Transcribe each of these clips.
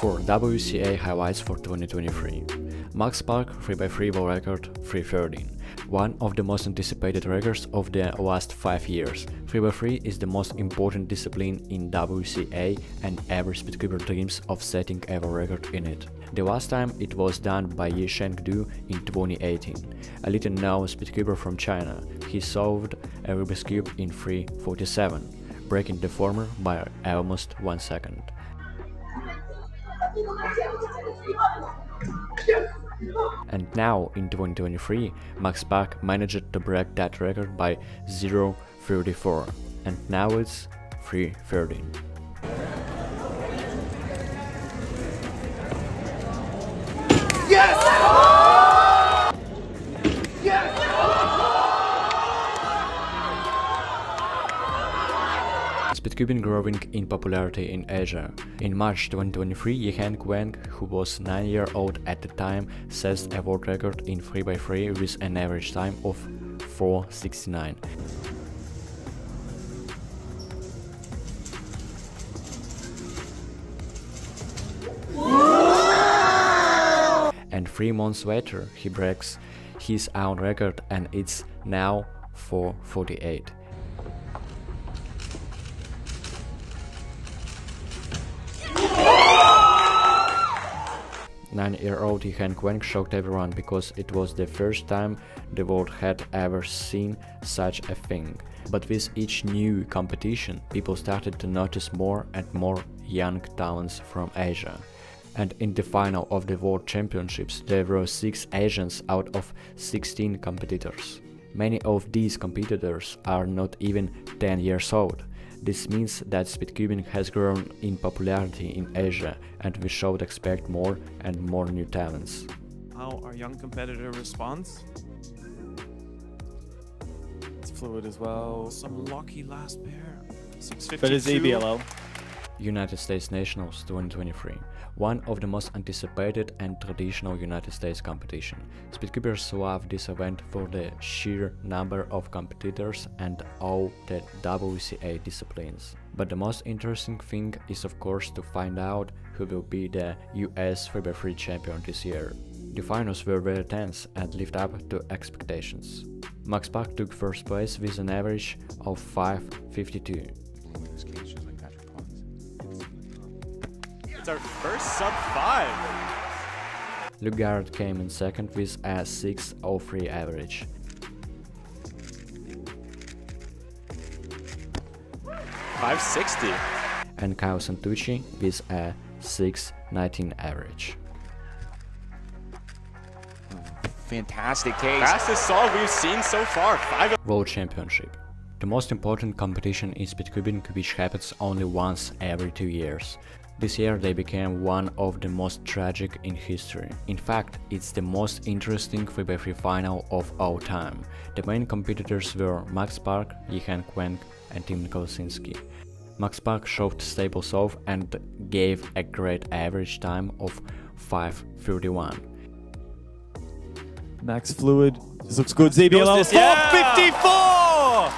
4 WCA highlights for 2023. Max Park 3x3 world record 3:13. One of the most anticipated records of the last 5 years. 3x3 is the most important discipline in WCA and every speedcuber dreams of setting a world record in it. The last time it was done by Yiheng in 2018, a little known speedcuber from China. He solved a Rubik's Cube in 3:47, breaking the former by almost 1 second. And now, in 2023, Max Park managed to break that record by 0:34, and now it's 3:13. Yes! Yes! Speedcubing growing in popularity in Asia. In March 2023, Yiheng who was 9-year-old at the time, set a world record in 3x3 with an average time of 4:69. And 3 months later, he breaks his own record and it's now 4:48. 9-year-old Yiheng shocked everyone because it was the first time the world had ever seen such a thing. But with each new competition, people started to notice more and more young talents from Asia. And in the final of the World Championships, there were 6 Asians out of 16 competitors. Many of these competitors are not even 10 years old. This means that speedcubing has grown in popularity in Asia, and we should expect more and more new talents. How our young competitor responds. It's fluid as well. Some lucky last pair. 652. But it's EBLL. United States Nationals 2023. One of the most anticipated and traditional United States competition. Speedcubers love this event for the sheer number of competitors and all the WCA disciplines. But the most interesting thing is of course to find out who will be the US 3x3 champion this year. The finals were very tense and lived up to expectations. Max Park took first place with an average of 5:52. It's our first sub-5. Lugard came in second with a 6:03 average. 560. And Kyle Santucci with a 6:19 average. Fantastic case. Fastest solve we've seen so far. 5. World Championship. The most important competition in speedcubing, which happens only once every 2 years. This year they became one of the most tragic in history. In fact, it's the most interesting 3x3 final of all time. The main competitors were Max Park, Yiheng and Tim Kosinski. Max Park showed stable solve and gave a great average time of 5:31. Max fluid. This looks good. ZBLL. 454!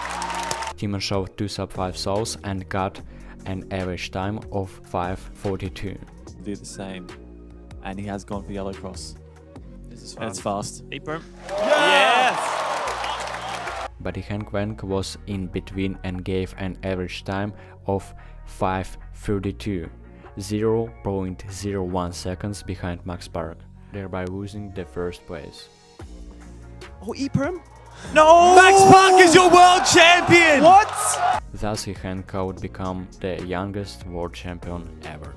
Timon showed 2 sub-5 solves and got an average time of 5:42. Do the same. And he has gone for yellow cross. This is That's fast. 8 perm. Yes! But Yiheng was in between and gave an average time of 5:32, 0.01 seconds behind Max Park, thereby losing the first place. Oh, E-perm? No! Max Park is your world champion! What? Thus Yiheng would become the youngest world champion ever.